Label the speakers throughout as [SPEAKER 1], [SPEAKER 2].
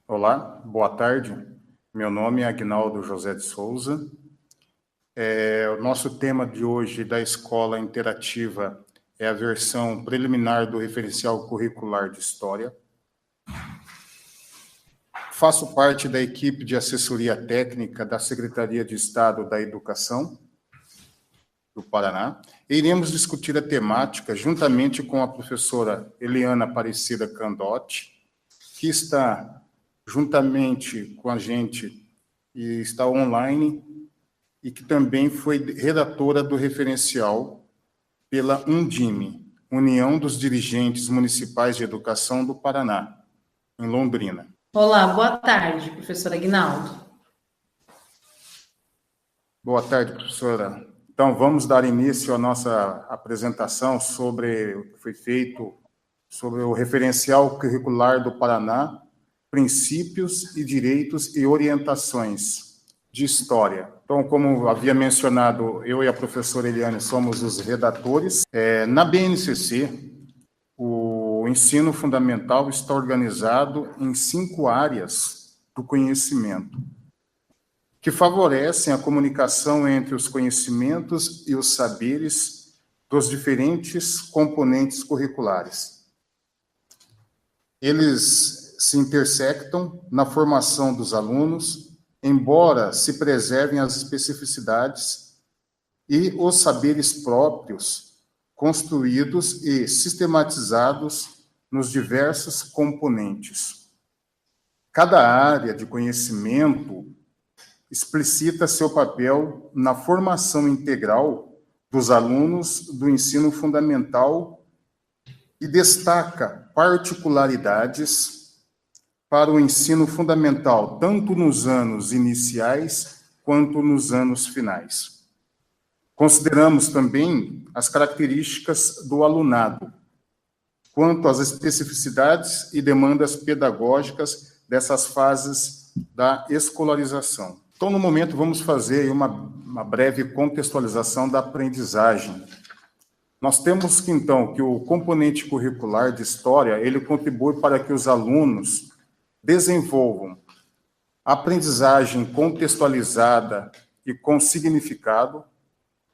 [SPEAKER 1] Olá, boa tarde. Meu nome é Aguinaldo José de Souza. O nosso tema de hoje da Escola Interativa é a versão preliminar do referencial curricular de História. Faço parte da equipe de assessoria técnica da Secretaria de Estado da Educação do Paraná. E iremos discutir a temática juntamente com a professora Eliana Aparecida Candotti, que está juntamente com a gente e está online, e que também foi redatora do referencial pela Undime, União dos Dirigentes Municipais de Educação do Paraná, em Londrina.
[SPEAKER 2] Olá, boa tarde, professora Aguinaldo.
[SPEAKER 1] Boa tarde, professora. Então, vamos dar início à nossa apresentação sobre o que foi feito sobre o referencial curricular do Paraná, princípios e direitos e orientações de história. Então, como havia mencionado, eu e a professora Eliane somos os redatores. Na BNCC, o ensino fundamental está organizado em 5 áreas do conhecimento, que favorecem a comunicação entre os conhecimentos e os saberes dos diferentes componentes curriculares. Eles se intersectam na formação dos alunos, embora se preservem as especificidades e os saberes próprios, construídos e sistematizados nos diversos componentes. Cada área de conhecimento explicita seu papel na formação integral dos alunos do ensino fundamental e destaca particularidades para o ensino fundamental, tanto nos anos iniciais quanto nos anos finais. Consideramos também as características do alunado, quanto às especificidades e demandas pedagógicas dessas fases da escolarização. Então, no momento, vamos fazer uma breve contextualização da aprendizagem. Nós temos que, então, que o componente curricular de História, ele contribui para que os alunos desenvolvam a aprendizagem contextualizada e com significado,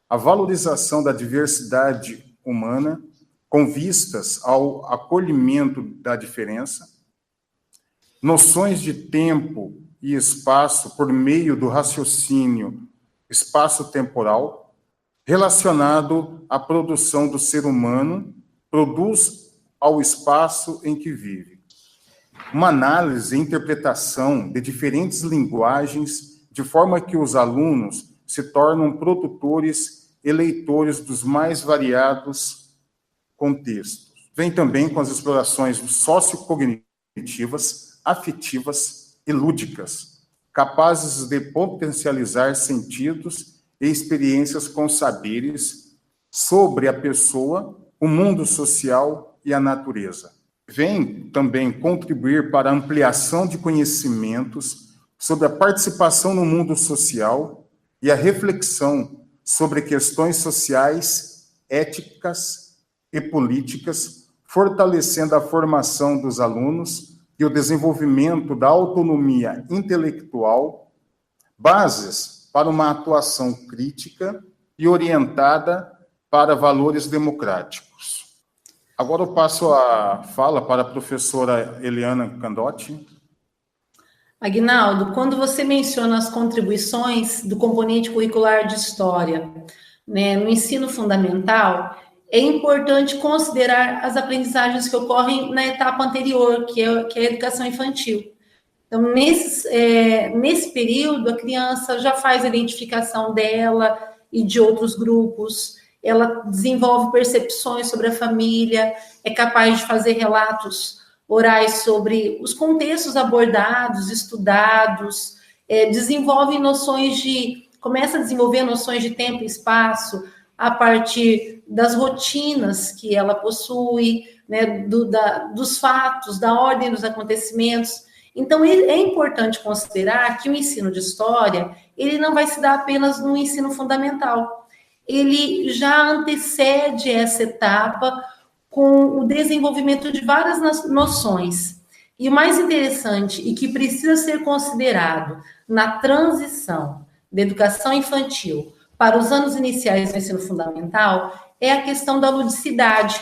[SPEAKER 1] a valorização da diversidade humana, com vistas ao acolhimento da diferença, noções de tempo e espaço por meio do raciocínio espaço-temporal, relacionado à produção do ser humano, produz ao espaço em que vive. Uma análise e interpretação de diferentes linguagens, de forma que os alunos se tornam produtores e leitores dos mais variados contextos. Vem também com as explorações sociocognitivas, afetivas e lúdicas, capazes de potencializar sentidos e experiências com saberes sobre a pessoa, o mundo social e a natureza. Vem também contribuir para a ampliação de conhecimentos sobre a participação no mundo social e a reflexão sobre questões sociais, éticas e políticas, fortalecendo a formação dos alunos e o desenvolvimento da autonomia intelectual, bases para uma atuação crítica e orientada para valores democráticos. Agora eu passo a fala para a professora Eliana Candotti.
[SPEAKER 2] Aguinaldo, quando você menciona as contribuições do componente curricular de História, né, no ensino fundamental, é importante considerar as aprendizagens que ocorrem na etapa anterior, que é a educação infantil. Então, nesse período, a criança já faz a identificação dela e de outros grupos, ela desenvolve percepções sobre a família, é capaz de fazer relatos orais sobre os contextos abordados, estudados, começa a desenvolver noções de tempo e espaço a partir das rotinas que ela possui, né, dos fatos, da ordem dos acontecimentos. Então, é importante considerar que o ensino de História, ele não vai se dar apenas no ensino fundamental. Ele já antecede essa etapa com o desenvolvimento de várias noções. E o mais interessante e que precisa ser considerado na transição da educação infantil para os anos iniciais do ensino fundamental é a questão da ludicidade,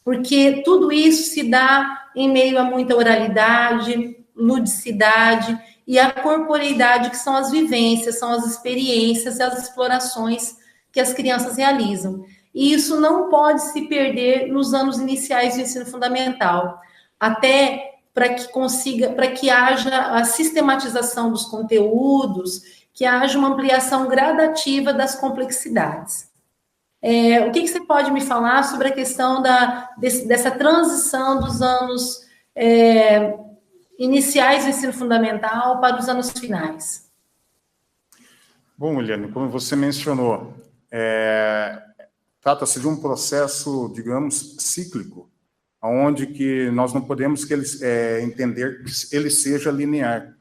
[SPEAKER 2] porque tudo isso se dá em meio a muita oralidade, ludicidade e a corporeidade, que são as vivências, são as experiências e as explorações que as crianças realizam. E isso não pode se perder nos anos iniciais do ensino fundamental, até para que haja a sistematização dos conteúdos, que haja uma ampliação gradativa das complexidades. O que você pode me falar sobre a questão dessa transição dos anos iniciais do ensino fundamental para os anos finais?
[SPEAKER 1] Bom, Eliane, como você mencionou, trata-se de um processo, digamos, cíclico, onde que nós não podemos entender que ele seja linear.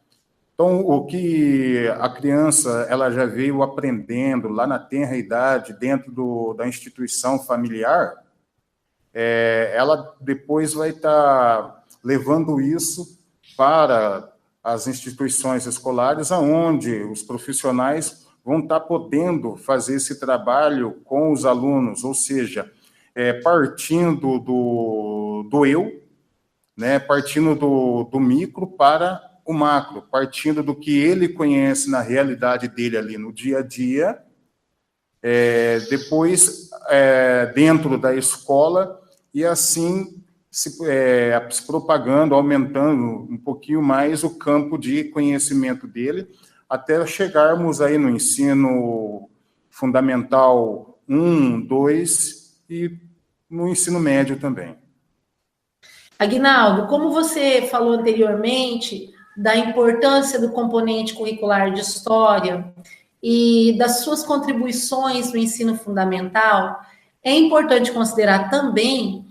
[SPEAKER 1] Então, o que a criança ela já veio aprendendo lá na tenra idade, dentro da instituição familiar, ela depois vai estar levando isso para as instituições escolares, onde os profissionais vão estar podendo fazer esse trabalho com os alunos, ou seja, partindo do eu, né, partindo do micro para o macro, partindo do que ele conhece na realidade dele ali no dia a dia, depois dentro da escola, e assim se propagando, aumentando um pouquinho mais o campo de conhecimento dele, até chegarmos aí no ensino fundamental 1, 2 e no ensino médio também.
[SPEAKER 2] Aguinaldo, como você falou anteriormente da importância do componente curricular de história e das suas contribuições no ensino fundamental, é importante considerar também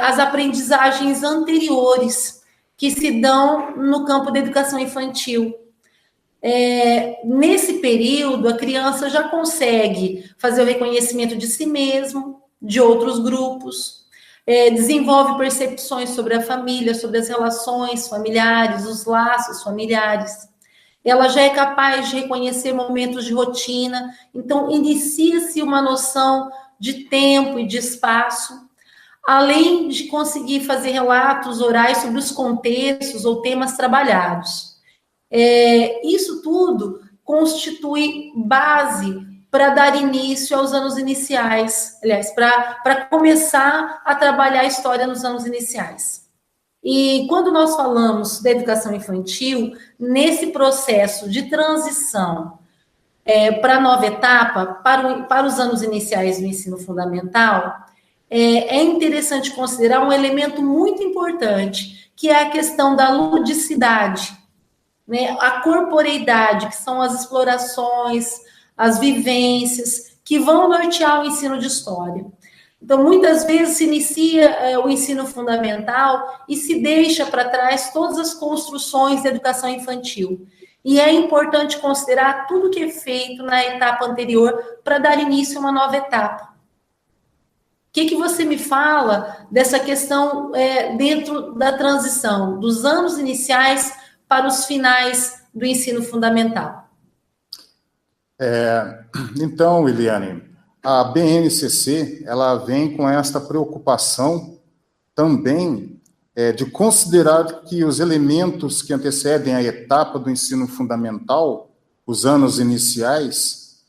[SPEAKER 2] as aprendizagens anteriores que se dão no campo da educação infantil. Nesse período, a criança já consegue fazer o reconhecimento de si mesmo, de outros grupos, desenvolve percepções sobre a família, sobre as relações familiares, os laços familiares. Ela já é capaz de reconhecer momentos de rotina, então inicia-se uma noção de tempo e de espaço, além de conseguir fazer relatos orais sobre os contextos ou temas trabalhados. Isso tudo constitui base para dar início aos anos iniciais, aliás, para começar a trabalhar a história nos anos iniciais. E quando nós falamos da educação infantil, nesse processo de transição para a nova etapa, para os anos iniciais do ensino fundamental, é interessante considerar um elemento muito importante, que é a questão da ludicidade, né? A corporeidade, que são as explorações, as vivências, que vão nortear o ensino de história. Então, muitas vezes se inicia o ensino fundamental e se deixa para trás todas as construções da educação infantil. E é importante considerar tudo que é feito na etapa anterior para dar início a uma nova etapa. O que você me fala dessa questão dentro da transição, dos anos iniciais para os finais do ensino fundamental?
[SPEAKER 1] Então, Eliane, a BNCC ela vem com esta preocupação também de considerar que os elementos que antecedem a etapa do ensino fundamental, os anos iniciais,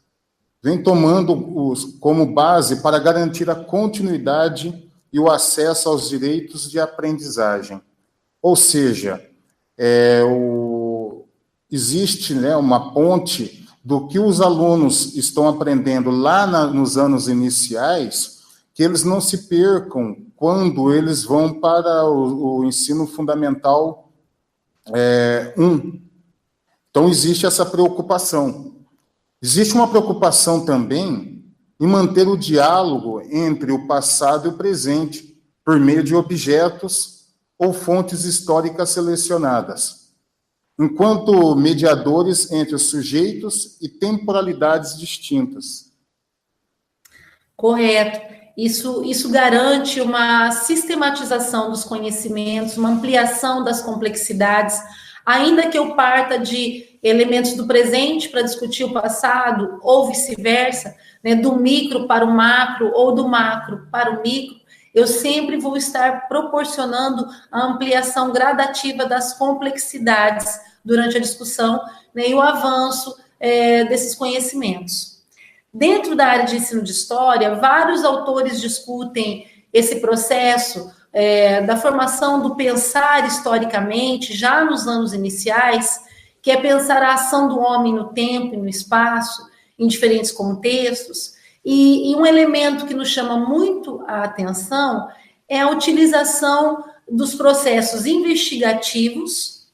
[SPEAKER 1] vem tomando como base para garantir a continuidade e o acesso aos direitos de aprendizagem. Ou seja, existe, né, uma ponte do que os alunos estão aprendendo lá nos anos iniciais, que eles não se percam quando eles vão para o ensino fundamental 1. Então, existe essa preocupação. Existe uma preocupação também em manter o diálogo entre o passado e o presente, por meio de objetos ou fontes históricas selecionadas, enquanto mediadores entre os sujeitos e temporalidades distintas.
[SPEAKER 2] Correto. Isso garante uma sistematização dos conhecimentos, uma ampliação das complexidades, ainda que eu parta de elementos do presente para discutir o passado, ou vice-versa, né, do micro para o macro, ou do macro para o micro, eu sempre vou estar proporcionando a ampliação gradativa das complexidades durante a discussão, né, e o avanço desses conhecimentos. Dentro da área de ensino de história, vários autores discutem esse processo da formação do pensar historicamente, já nos anos iniciais, que é pensar a ação do homem no tempo e no espaço, em diferentes contextos. E um elemento que nos chama muito a atenção é a utilização dos processos investigativos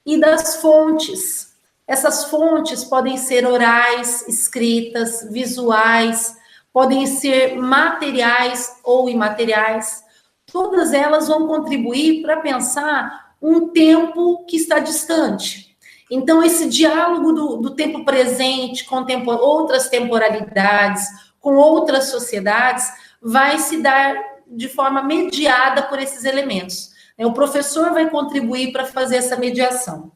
[SPEAKER 2] e das fontes. Essas fontes podem ser orais, escritas, visuais, podem ser materiais ou imateriais. Todas elas vão contribuir para pensar um tempo que está distante. Então, esse diálogo do tempo presente com outras temporalidades, com outras sociedades, vai se dar de forma mediada por esses elementos. O professor vai contribuir para fazer essa mediação.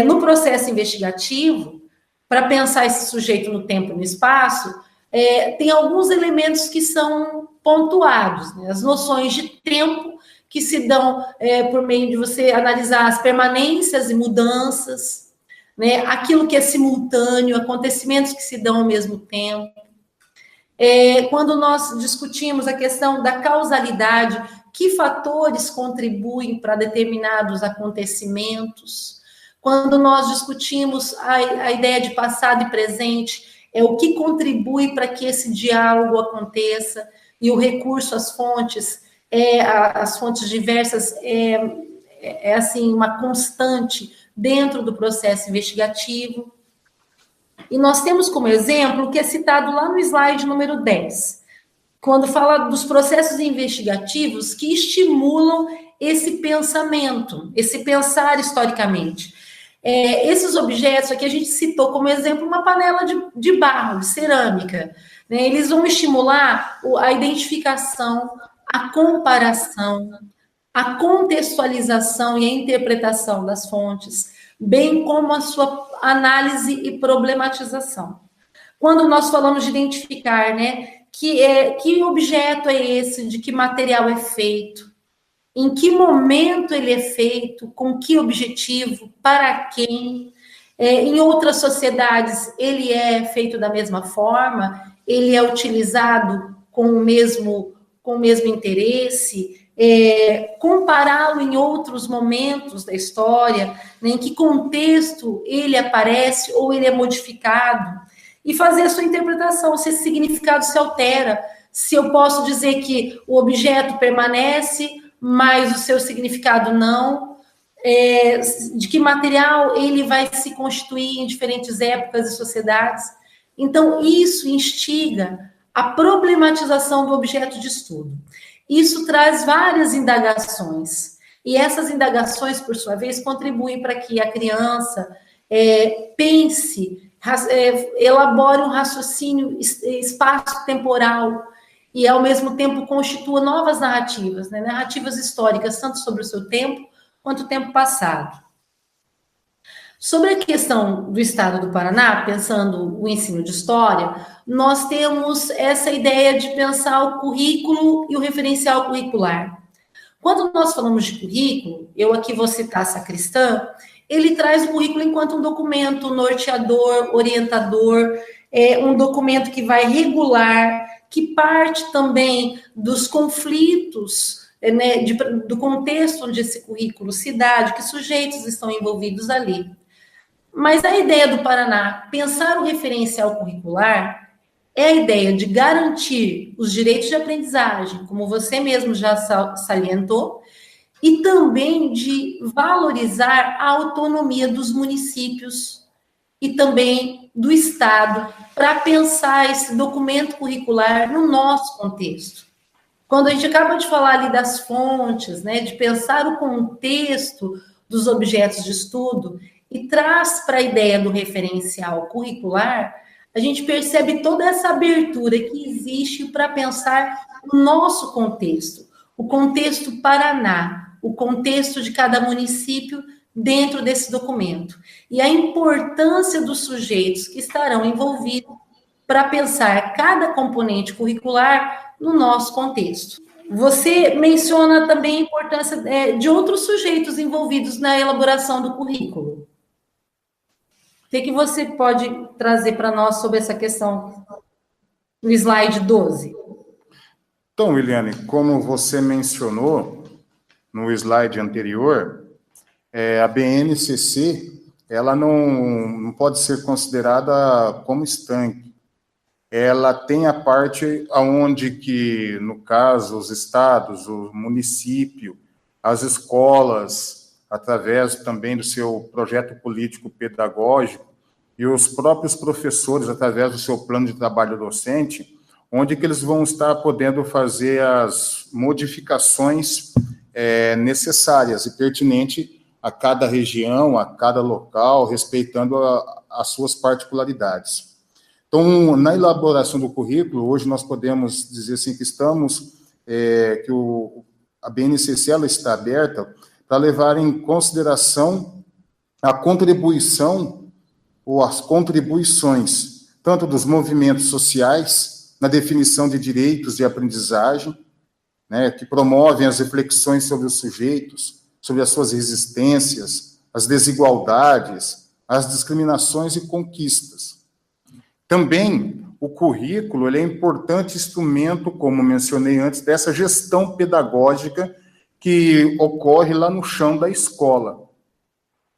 [SPEAKER 2] No processo investigativo, para pensar esse sujeito no tempo e no espaço, tem alguns elementos que são pontuados, né? As noções de tempo que se dão por meio de você analisar as permanências e mudanças, né? Aquilo que é simultâneo, acontecimentos que se dão ao mesmo tempo. Quando nós discutimos a questão da causalidade, que fatores contribuem para determinados acontecimentos? Quando nós discutimos a ideia de passado e presente, o que contribui para que esse diálogo aconteça, e o recurso às fontes, as fontes diversas, assim, uma constante dentro do processo investigativo. E nós temos como exemplo o que é citado lá no slide número 10, quando fala dos processos investigativos que estimulam esse pensamento, esse pensar historicamente. Esses objetos aqui a gente citou como exemplo uma panela de barro, de cerâmica, né? Eles vão estimular a identificação, a comparação, a contextualização e a interpretação das fontes, bem como a sua análise e problematização. Quando nós falamos de identificar, né, que objeto é esse, de que material é feito, em que momento ele é feito, com que objetivo, para quem. Em outras sociedades, ele é feito da mesma forma, ele é utilizado com o mesmo interesse, compará-lo em outros momentos da história, né, em que contexto ele aparece ou ele é modificado, e fazer a sua interpretação, se esse significado se altera, se eu posso dizer que o objeto permanece, mas o seu significado não, de que material ele vai se constituir em diferentes épocas e sociedades. Então, isso instiga a problematização do objeto de estudo. Isso traz várias indagações, e essas indagações, por sua vez, contribuem para que a criança pense, elabore um raciocínio espaço-temporal, e, ao mesmo tempo, constitua novas narrativas, né? Narrativas históricas, tanto sobre o seu tempo, quanto o tempo passado. Sobre a questão do Estado do Paraná, pensando o ensino de história, nós temos essa ideia de pensar o currículo e o referencial curricular. Quando nós falamos de currículo, eu aqui vou citar Sacristã, ele traz o currículo enquanto um documento norteador, orientador, um documento que vai regular, que parte também dos conflitos, né, do contexto onde esse currículo se dá, de que sujeitos estão envolvidos ali. Mas a ideia do Paraná, pensar o referencial curricular, é a ideia de garantir os direitos de aprendizagem, como você mesmo já salientou, e também de valorizar a autonomia dos municípios e também do Estado, para pensar esse documento curricular no nosso contexto. Quando a gente acaba de falar ali das fontes, né, de pensar o contexto dos objetos de estudo, e traz para a ideia do referencial curricular a gente percebe toda essa abertura que existe para pensar o nosso contexto, o contexto Paraná, o contexto de cada município dentro desse documento. E a importância dos sujeitos que estarão envolvidos para pensar cada componente curricular no nosso contexto. Você menciona também a importância de outros sujeitos envolvidos na elaboração do currículo. O que você pode trazer para nós sobre essa questão no slide 12?
[SPEAKER 1] Então, Eliane, como você mencionou no slide anterior, a BNCC, ela não pode ser considerada como estanque. Ela tem a parte onde que, no caso, os estados, o município, as escolas, através também do seu projeto político-pedagógico, e os próprios professores, através do seu plano de trabalho docente, onde que eles vão estar podendo fazer as modificações necessárias e pertinentes a cada região, a cada local, respeitando as suas particularidades. Então, na elaboração do currículo, hoje nós podemos dizer assim que a BNCC ela está aberta para levar em consideração a contribuição ou as contribuições, tanto dos movimentos sociais, na definição de direitos de aprendizagem, né, que promovem as reflexões sobre os sujeitos, sobre as suas resistências, as desigualdades, as discriminações e conquistas. Também, o currículo ele é importante instrumento, como mencionei antes, dessa gestão pedagógica que ocorre lá no chão da escola.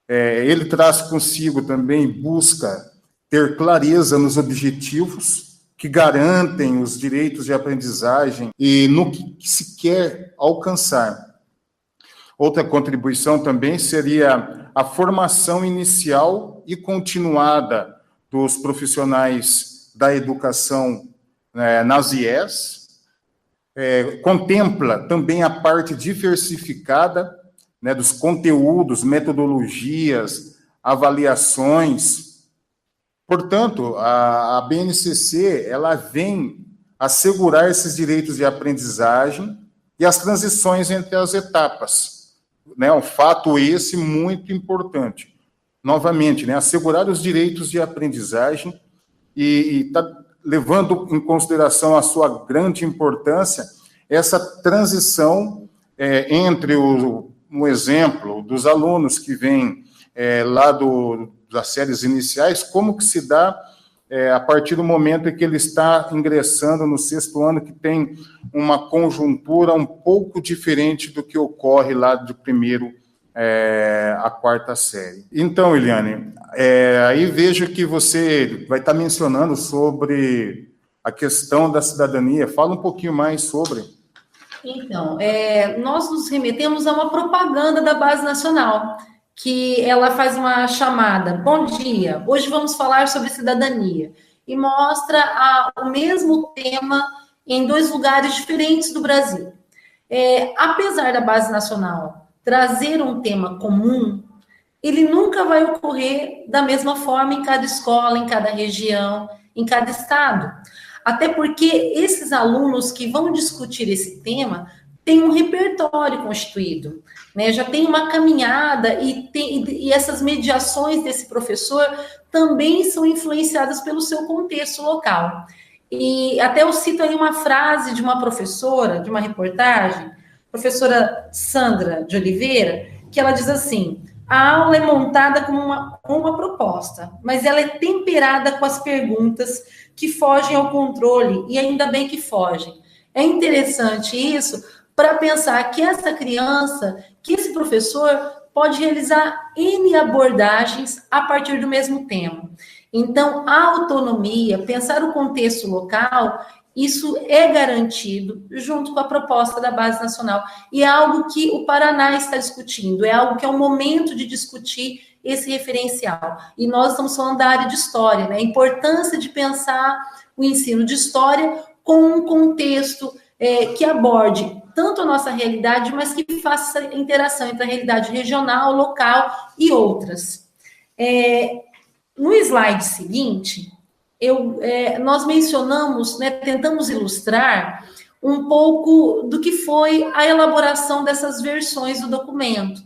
[SPEAKER 1] Ele traz consigo também, busca ter clareza nos objetivos que garantem os direitos de aprendizagem e no que se quer alcançar. Outra contribuição também seria a formação inicial e continuada dos profissionais da educação nas IES, contempla também a parte diversificada, né, dos conteúdos, metodologias, avaliações. Portanto, a BNCC ela vem assegurar esses direitos de aprendizagem e as transições entre as etapas. Né, um fato esse muito importante. Novamente, né, assegurar os direitos de aprendizagem e está levando em consideração a sua grande importância, essa transição entre um exemplo dos alunos que vêm lá das séries iniciais, como que se dá a partir do momento em que ele está ingressando no 6º ano, que tem uma conjuntura um pouco diferente do que ocorre lá do primeiro a 4ª série. Então, Eliane, aí vejo que você vai estar mencionando sobre a questão da cidadania. Fala um pouquinho mais sobre.
[SPEAKER 2] Então, nós nos remetemos a uma propaganda da Base Nacional, que ela faz uma chamada, bom dia, hoje vamos falar sobre cidadania, e mostra o mesmo tema em 2 lugares diferentes do Brasil. Apesar da Base Nacional trazer um tema comum, ele nunca vai ocorrer da mesma forma em cada escola, em cada região, em cada estado. Até porque esses alunos que vão discutir esse tema têm um repertório constituído, né? Já tem uma caminhada e essas mediações desse professor também são influenciadas pelo seu contexto local. E até eu cito aí uma frase de uma professora, de uma reportagem, professora Sandra de Oliveira, que ela diz assim: a aula é montada com uma proposta, mas ela é temperada com as perguntas que fogem ao controle, e ainda bem que fogem. É interessante isso para pensar que essa criança, que esse professor pode realizar N abordagens a partir do mesmo tema. Então, a autonomia, pensar o contexto local, isso é garantido junto com a proposta da Base Nacional. E é algo que o Paraná está discutindo, é algo que é o momento de discutir esse referencial. E nós estamos falando da área de história, né? A importância de pensar o ensino de história com um contexto que aborde tanto a nossa realidade, mas que faça essa interação entre a realidade regional, local e outras. No slide seguinte, nós mencionamos, né, tentamos ilustrar um pouco do que foi a elaboração dessas versões do documento.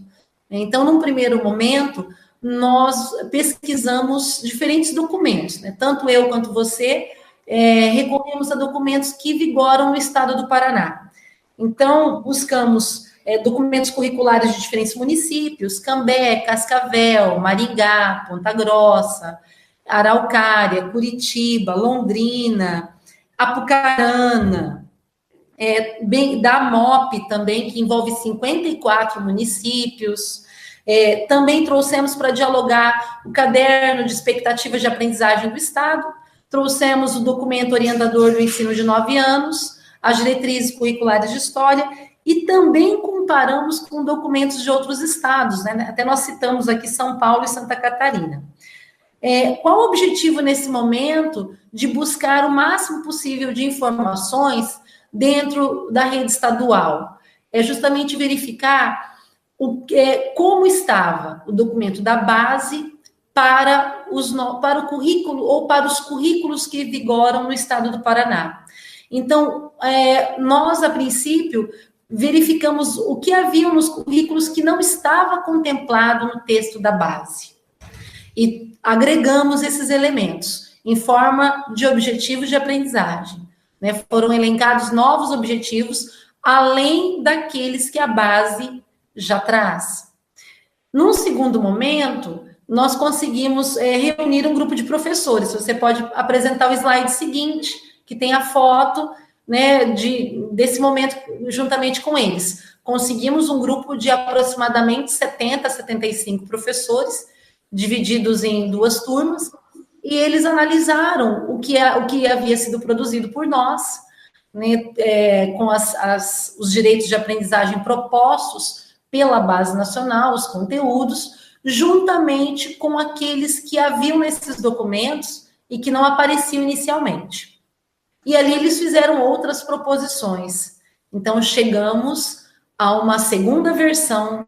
[SPEAKER 2] Então, num primeiro momento, nós pesquisamos diferentes documentos, né? Tanto eu quanto você recorremos a documentos que vigoram no estado do Paraná. Então, buscamos documentos curriculares de diferentes municípios: Cambé, Cascavel, Maringá, Ponta Grossa, Araucária, Curitiba, Londrina, Apucarana, da MOP também, que envolve 54 municípios. Também trouxemos para dialogar o caderno de expectativas de aprendizagem do Estado, trouxemos o documento orientador do ensino de 9 anos, as diretrizes curriculares de história, e também comparamos com documentos de outros estados, né? Até nós citamos aqui São Paulo e Santa Catarina. Qual o objetivo nesse momento? De buscar o máximo possível de informações dentro da rede estadual. É justamente verificar como estava o documento da base para o currículo ou para os currículos que vigoram no estado do Paraná. Então, nós, a princípio, verificamos o que havia nos currículos que não estava contemplado no texto da base. E agregamos esses elementos em forma de objetivos de aprendizagem. Né? Foram elencados novos objetivos, além daqueles que a base já traz. Num segundo momento, nós conseguimos reunir um grupo de professores. Você pode apresentar o slide seguinte, que tem a foto, né, desse momento juntamente com eles. Conseguimos um grupo de aproximadamente 70 a 75 professores, divididos em 2 turmas, e eles analisaram o que havia sido produzido por nós, né, com os direitos de aprendizagem propostos pela Base Nacional, os conteúdos, juntamente com aqueles que haviam nesses documentos e que não apareciam inicialmente. E ali eles fizeram outras proposições. Então, chegamos a uma segunda versão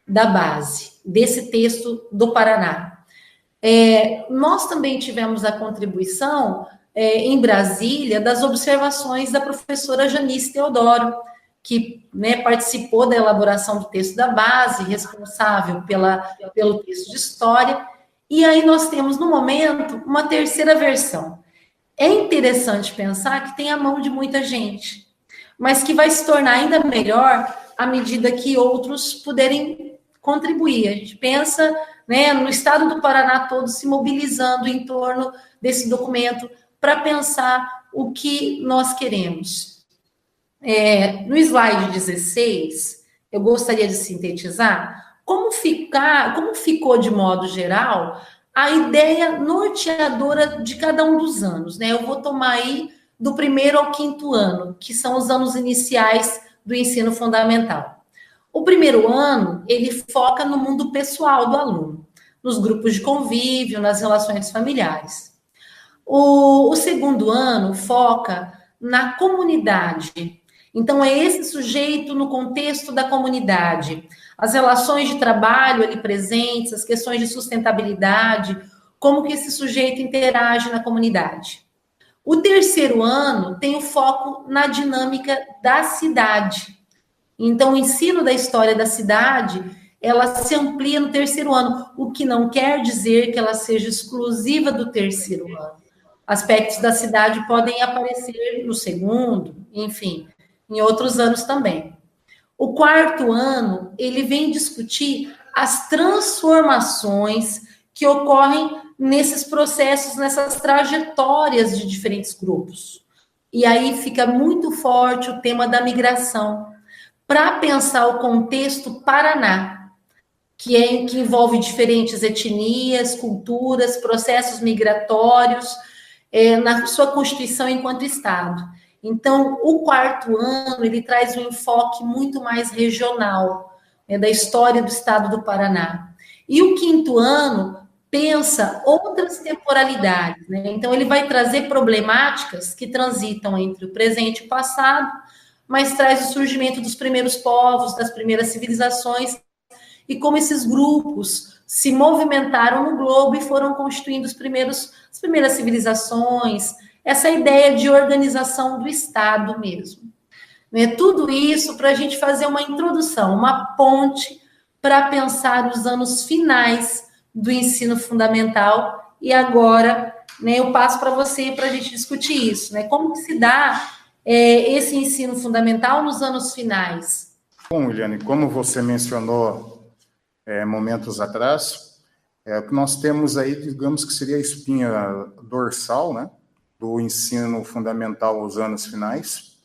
[SPEAKER 2] da base, desse texto do Paraná. Nós também tivemos a contribuição, em Brasília, das observações da professora Janice Teodoro, que, né, participou da elaboração do texto da base, responsável pelo texto de história, e aí nós temos, no momento, uma terceira versão. É interessante pensar que tem a mão de muita gente, mas que vai se tornar ainda melhor à medida que outros puderem contribuir. A gente pensa, né, no estado do Paraná todo se mobilizando em torno desse documento para pensar o que nós queremos. No slide 16, eu gostaria de sintetizar como ficou de modo geral a ideia norteadora de cada um dos anos, né? Eu vou tomar aí do 1º ao 5º ano, que são os anos iniciais do ensino fundamental. O 1º ano, ele foca no mundo pessoal do aluno, nos grupos de convívio, nas relações familiares. O 2º ano foca na comunidade. Então, é esse sujeito no contexto da comunidade, as relações de trabalho ali presentes, as questões de sustentabilidade, como que esse sujeito interage na comunidade. O 3º ano tem o foco na dinâmica da cidade. Então, o ensino da história da cidade, ela se amplia no 3º ano, o que não quer dizer que ela seja exclusiva do 3º ano. Aspectos da cidade podem aparecer no 2º, enfim, em outros anos também. O 4º ano, ele vem discutir as transformações que ocorrem nesses processos, nessas trajetórias de diferentes grupos. E aí fica muito forte o tema da migração, para pensar o contexto Paraná, que envolve diferentes etnias, culturas, processos migratórios, na sua constituição enquanto Estado. Então, o 4º ano, ele traz um enfoque muito mais regional, né, da história do Estado do Paraná. E o 5º ano pensa outras temporalidades, né? Então, ele vai trazer problemáticas que transitam entre o presente e o passado, mas traz o surgimento dos primeiros povos, das primeiras civilizações, e como esses grupos se movimentaram no globo e foram constituindo as as primeiras civilizações, essa ideia de organização do Estado mesmo. Né? Tudo isso para a gente fazer uma introdução, uma ponte para pensar os anos finais do ensino fundamental. E agora, né, eu passo para você para a gente discutir isso, né? Como que se dá esse ensino fundamental nos anos finais?
[SPEAKER 1] Bom, Eliane, como você mencionou momentos atrás, o que nós temos aí, digamos que seria a espinha dorsal, né, do ensino fundamental aos anos finais.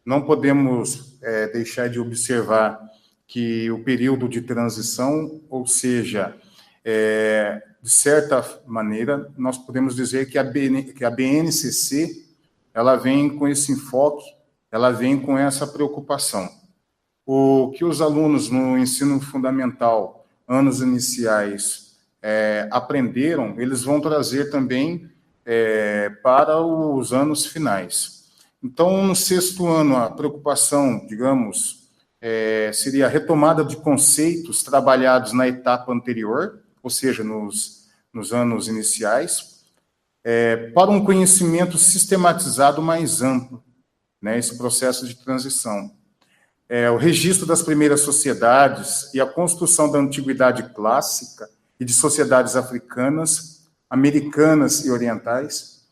[SPEAKER 1] Não podemos deixar de observar que o período de transição, ou seja, de certa maneira, nós podemos dizer que a BNCC, ela vem com esse enfoque, ela vem com essa preocupação. O que os alunos no ensino fundamental, anos iniciais, aprenderam, eles vão trazer também para os anos finais. Então, no sexto ano, a preocupação, digamos, seria a retomada de conceitos trabalhados na etapa anterior, ou seja, nos anos iniciais, para um conhecimento sistematizado mais amplo, né, esse processo de transição. O registro das primeiras sociedades e a construção da antiguidade clássica e de sociedades africanas, americanas e orientais.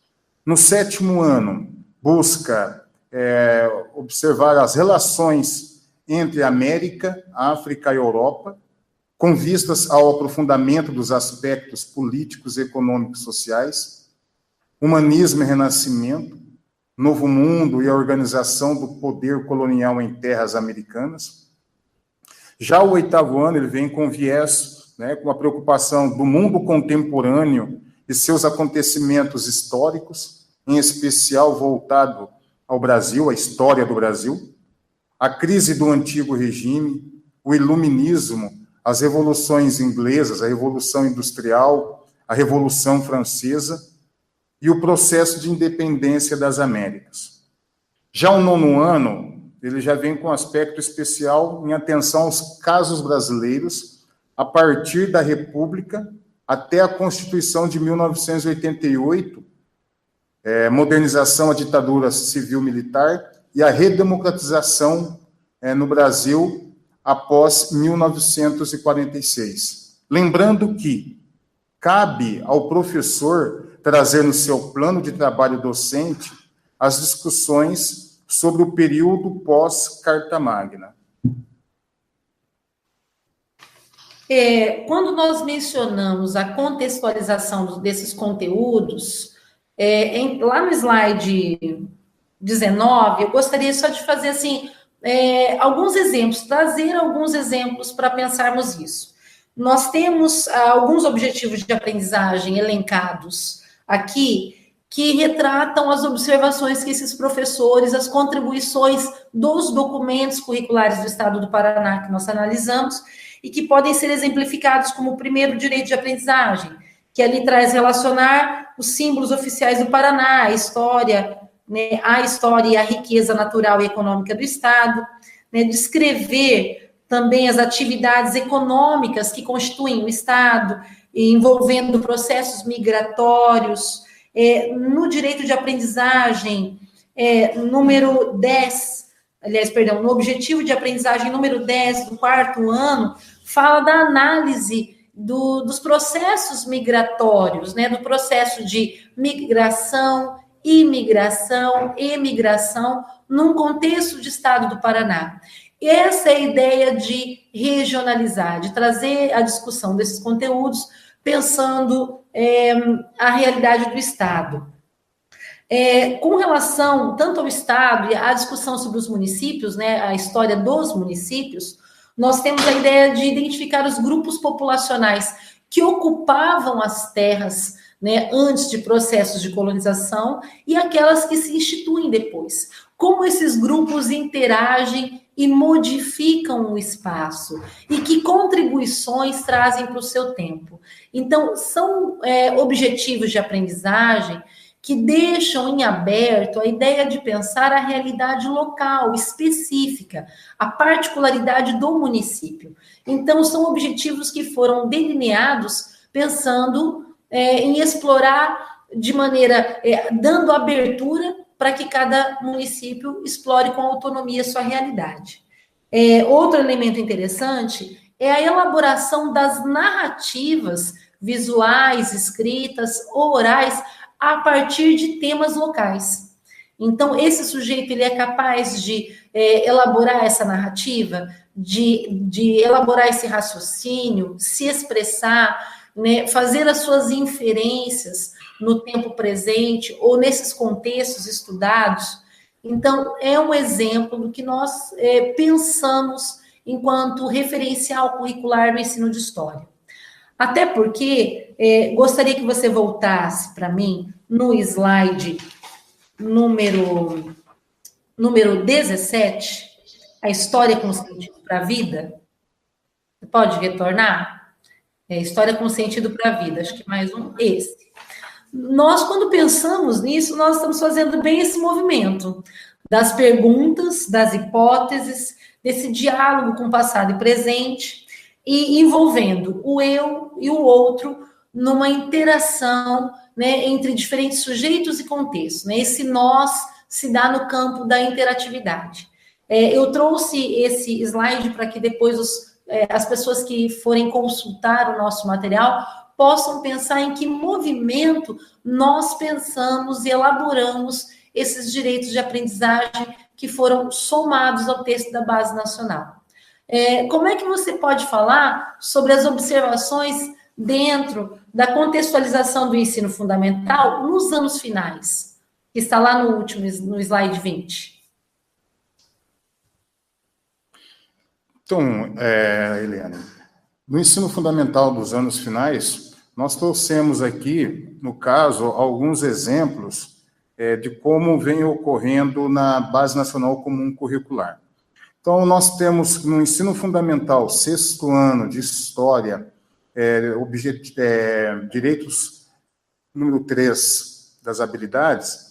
[SPEAKER 1] No sétimo ano, busca observar as relações entre América, África e Europa, com vistas ao aprofundamento dos aspectos políticos, econômicos e sociais, humanismo e renascimento, Novo Mundo e a organização do poder colonial em terras americanas. Já o oitavo ano, ele vem com viés, né, com a preocupação do mundo contemporâneo e seus acontecimentos históricos, em especial voltado ao Brasil, à história do Brasil, a crise do antigo regime, o iluminismo, as revoluções inglesas, a Revolução Industrial, a Revolução Francesa, e o processo de independência das Américas. Já o nono ano, ele já vem com aspecto especial em atenção aos casos brasileiros, a partir da República até a Constituição de 1988, modernização à ditadura civil-militar e a redemocratização no Brasil após 1946. Lembrando que cabe ao professor trazer no seu plano de trabalho docente as discussões sobre o período pós-Carta Magna.
[SPEAKER 2] Quando nós mencionamos a contextualização desses conteúdos, lá no slide 19, eu gostaria só de fazer assim, alguns exemplos, trazer alguns exemplos para pensarmos isso. Nós temos alguns objetivos de aprendizagem elencados aqui, que retratam as observações que esses professores, as contribuições dos documentos curriculares do Estado do Paraná que nós analisamos, e que podem ser exemplificados como o primeiro direito de aprendizagem, que ali traz relacionar os símbolos oficiais do Paraná, a história, né, a história e a riqueza natural e econômica do Estado, né, descrever também as atividades econômicas que constituem o Estado, envolvendo processos migratórios. No direito de aprendizagem, número 10, no objetivo de aprendizagem número 10 do quarto ano, fala da análise dos processos migratórios, né, do processo de migração, imigração, emigração, num contexto de Estado do Paraná. Essa é a ideia de regionalizar, de trazer a discussão desses conteúdos, pensando a realidade do Estado. Com relação tanto ao Estado e à discussão sobre os municípios, né, a história dos municípios, nós temos a ideia de identificar os grupos populacionais que ocupavam as terras, né, antes de processos de colonização e aquelas que se instituem depois. Como esses grupos interagem e modificam o espaço e que contribuições trazem para o seu tempo. Então, são objetivos de aprendizagem que deixam em aberto a ideia de pensar a realidade local, específica, a particularidade do município. Então, são objetivos que foram delineados pensando em explorar de maneira, dando abertura para que cada município explore com autonomia sua realidade. Outro elemento interessante é a elaboração das narrativas visuais, escritas ou orais a partir de temas locais. Então, esse sujeito ele é capaz de elaborar essa narrativa, de elaborar esse raciocínio, se expressar, né, fazer as suas inferências no tempo presente ou nesses contextos estudados. Então, é um exemplo do que nós pensamos enquanto referencial curricular no ensino de história. Até porque, gostaria que você voltasse para mim no slide número 17, a história com sentido para a vida. Você pode retornar? História com sentido para a vida, acho que mais um, esse. Nós, quando pensamos nisso, nós estamos fazendo bem esse movimento das perguntas, das hipóteses, desse diálogo com passado e presente, e envolvendo o eu e o outro numa interação, né, entre diferentes sujeitos e contextos. Né? Esse nós se dá no campo da interatividade. Eu trouxe esse slide para que depois as pessoas que forem consultar o nosso material possam pensar em que movimento nós pensamos e elaboramos esses direitos de aprendizagem que foram somados ao texto da Base Nacional. Como é que você pode falar sobre as observações dentro da contextualização do ensino fundamental nos anos finais, que está lá no último, no slide 20?
[SPEAKER 1] Então, Eliane, no ensino fundamental dos anos finais, nós trouxemos aqui, no caso, alguns exemplos de como vem ocorrendo na Base Nacional Comum Curricular. Então, nós temos no ensino fundamental, 6º ano de História, direitos número 3 das habilidades,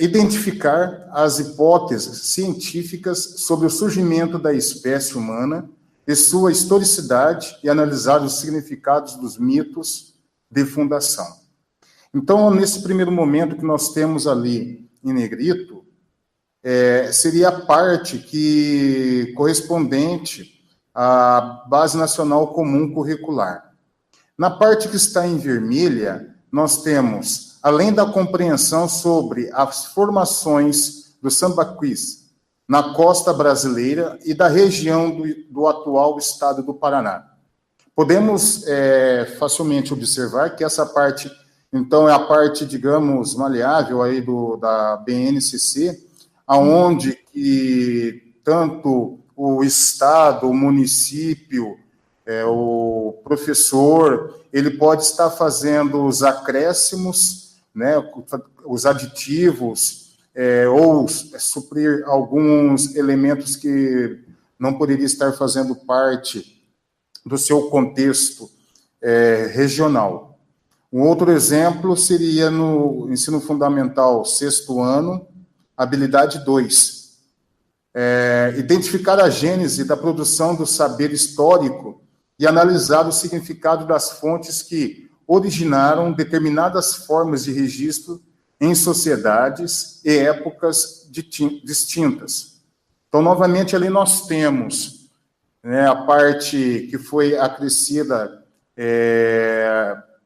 [SPEAKER 1] identificar as hipóteses científicas sobre o surgimento da espécie humana e sua historicidade e analisar os significados dos mitos de fundação. Então, nesse primeiro momento que nós temos ali em negrito, seria a parte que correspondente à Base Nacional Comum Curricular. Na parte que está em vermelha, nós temos, além da compreensão sobre as formações do sambaquis na costa brasileira e da região do atual estado do Paraná. Podemos facilmente observar que essa parte, então, é a parte, digamos, maleável aí da BNCC, aonde que tanto o estado, o município, o professor, ele pode estar fazendo os acréscimos, né, os aditivos, ou suprir alguns elementos que não poderia estar fazendo parte do seu contexto regional. Um outro exemplo seria no ensino fundamental, 6º ano, habilidade 2. Identificar a gênese da produção do saber histórico e analisar o significado das fontes que originaram determinadas formas de registro em sociedades e épocas distintas. Então, novamente, ali nós temos, né, a parte que foi acrescida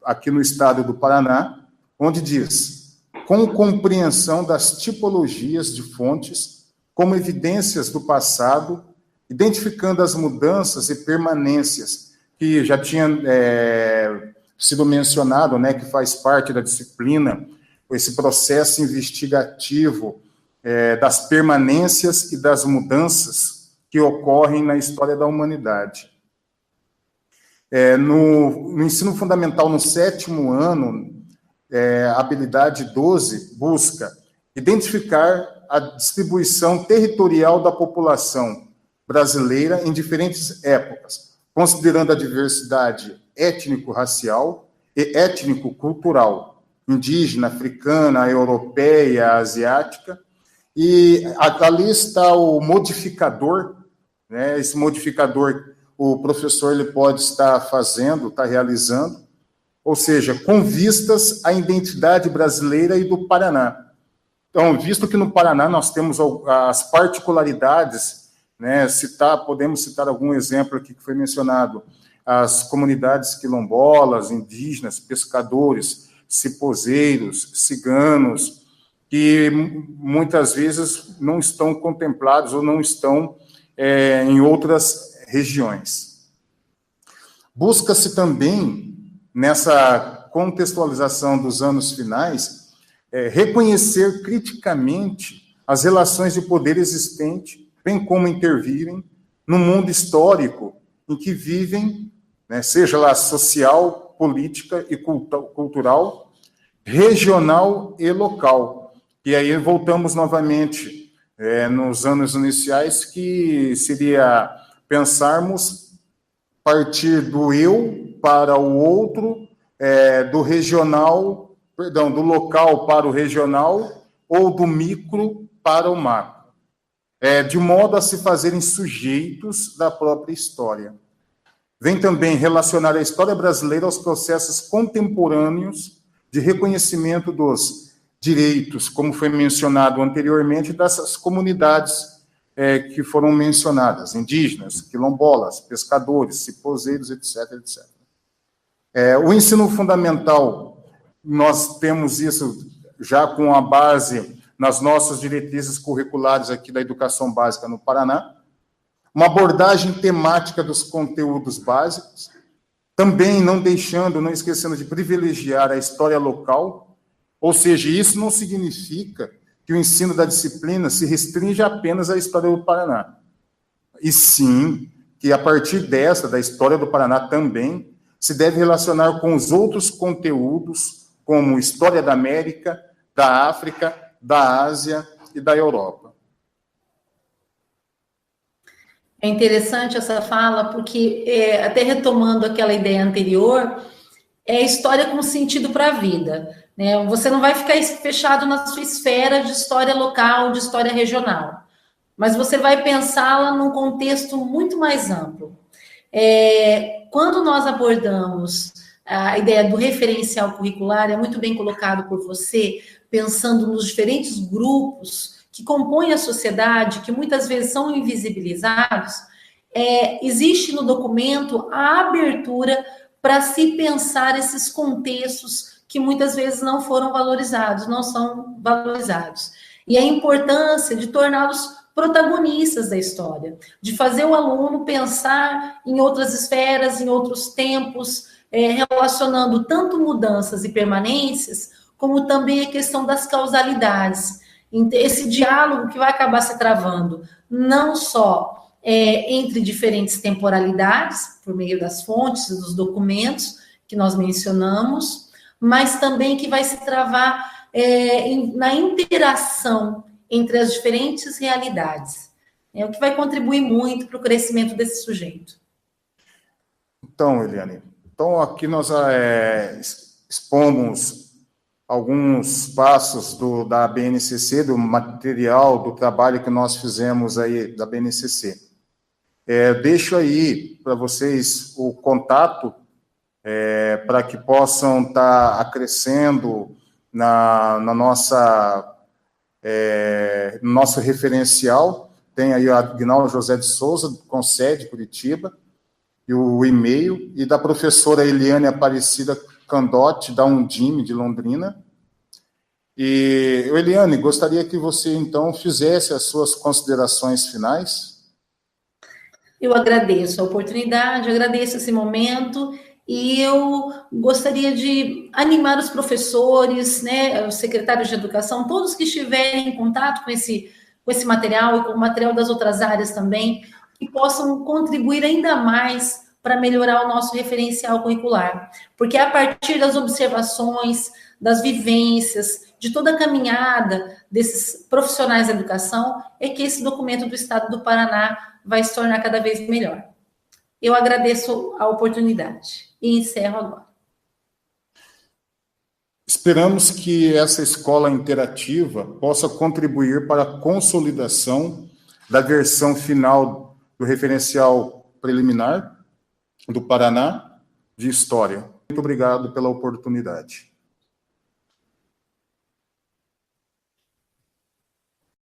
[SPEAKER 1] aqui no estado do Paraná, onde diz, com compreensão das tipologias de fontes, como evidências do passado, identificando as mudanças e permanências, que já tinha sido mencionado, né, que faz parte da disciplina, esse processo investigativo das permanências e das mudanças que ocorrem na história da humanidade. No ensino fundamental, no 7º ano, a habilidade 12 busca identificar a distribuição territorial da população brasileira em diferentes épocas, considerando a diversidade étnico-racial e étnico-cultural, indígena, africana, europeia, asiática, e ali está o modificador, né? Esse modificador, o professor ele pode estar fazendo, está realizando, ou seja, com vistas à identidade brasileira e do Paraná. Então, visto que no Paraná nós temos as particularidades, né, podemos citar algum exemplo aqui que foi mencionado, as comunidades quilombolas, indígenas, pescadores, cipozeiros, ciganos, que muitas vezes não estão contemplados ou não estão em outras regiões. Busca-se também, nessa contextualização dos anos finais, reconhecer criticamente as relações de poder existentes, bem como intervirem no mundo histórico em que vivem, né, seja lá social, política e cultural, regional e local. E aí voltamos novamente nos anos iniciais, que seria pensarmos partir do eu para o outro, do regional, perdão, do local para o regional, ou do micro para o macro, de modo a se fazerem sujeitos da própria história. Vem também relacionar a história brasileira aos processos contemporâneos de reconhecimento dos direitos, como foi mencionado anteriormente, dessas comunidades que foram mencionadas, indígenas, quilombolas, pescadores, cipozeiros, etc., etc. O ensino fundamental, nós temos isso já com a base nas nossas diretrizes curriculares aqui da educação básica no Paraná, uma abordagem temática dos conteúdos básicos, também não esquecendo de privilegiar a história local, ou seja, isso não significa que o ensino da disciplina se restringe apenas à história do Paraná, e sim que a partir da história do Paraná também, se deve relacionar com os outros conteúdos, como história da América, da África, da Ásia e da Europa.
[SPEAKER 2] É interessante essa fala, porque, até retomando aquela ideia anterior, é história com sentido para a vida, né? Você não vai ficar fechado na sua esfera de história local, de história regional, mas você vai pensá-la num contexto muito mais amplo. Quando nós abordamos a ideia do referencial curricular, é muito bem colocado por você, pensando nos diferentes grupos que compõem a sociedade, que muitas vezes são invisibilizados, existe no documento a abertura para se pensar esses contextos que muitas vezes não foram valorizados, não são valorizados. E a importância de torná-los protagonistas da história, de fazer o aluno pensar em outras esferas, em outros tempos, relacionando tanto mudanças e permanências, como também a questão das causalidades. Esse diálogo que vai acabar se travando, não só entre diferentes temporalidades, por meio das fontes, dos documentos que nós mencionamos, mas também que vai se travar na interação entre as diferentes realidades. É o que vai contribuir muito para o crescimento desse sujeito.
[SPEAKER 1] Então, Eliane, aqui nós expomos alguns passos da BNCC, do material, do trabalho que nós fizemos aí da BNCC. Deixo aí para vocês o contato para que possam estar acrescendo no nosso referencial. Tem aí o Agnaldo José de Souza, com sede Curitiba, e o e-mail, e da professora Eliane Aparecida Candotti, da Undime, de Londrina. E, Eliane, gostaria que você, então, fizesse as suas considerações finais.
[SPEAKER 2] Eu agradeço a oportunidade, agradeço esse momento, e eu gostaria de animar os professores, né, os secretários de educação, todos que estiverem em contato com esse material e com o material das outras áreas também, que possam contribuir ainda mais para melhorar o nosso referencial curricular. Porque a partir das observações, das vivências, de toda a caminhada desses profissionais da educação, é que esse documento do Estado do Paraná vai se tornar cada vez melhor. Eu agradeço a oportunidade e encerro agora.
[SPEAKER 1] Esperamos que essa escola interativa possa contribuir para a consolidação da versão final do referencial preliminar do Paraná de História. Muito obrigado pela oportunidade.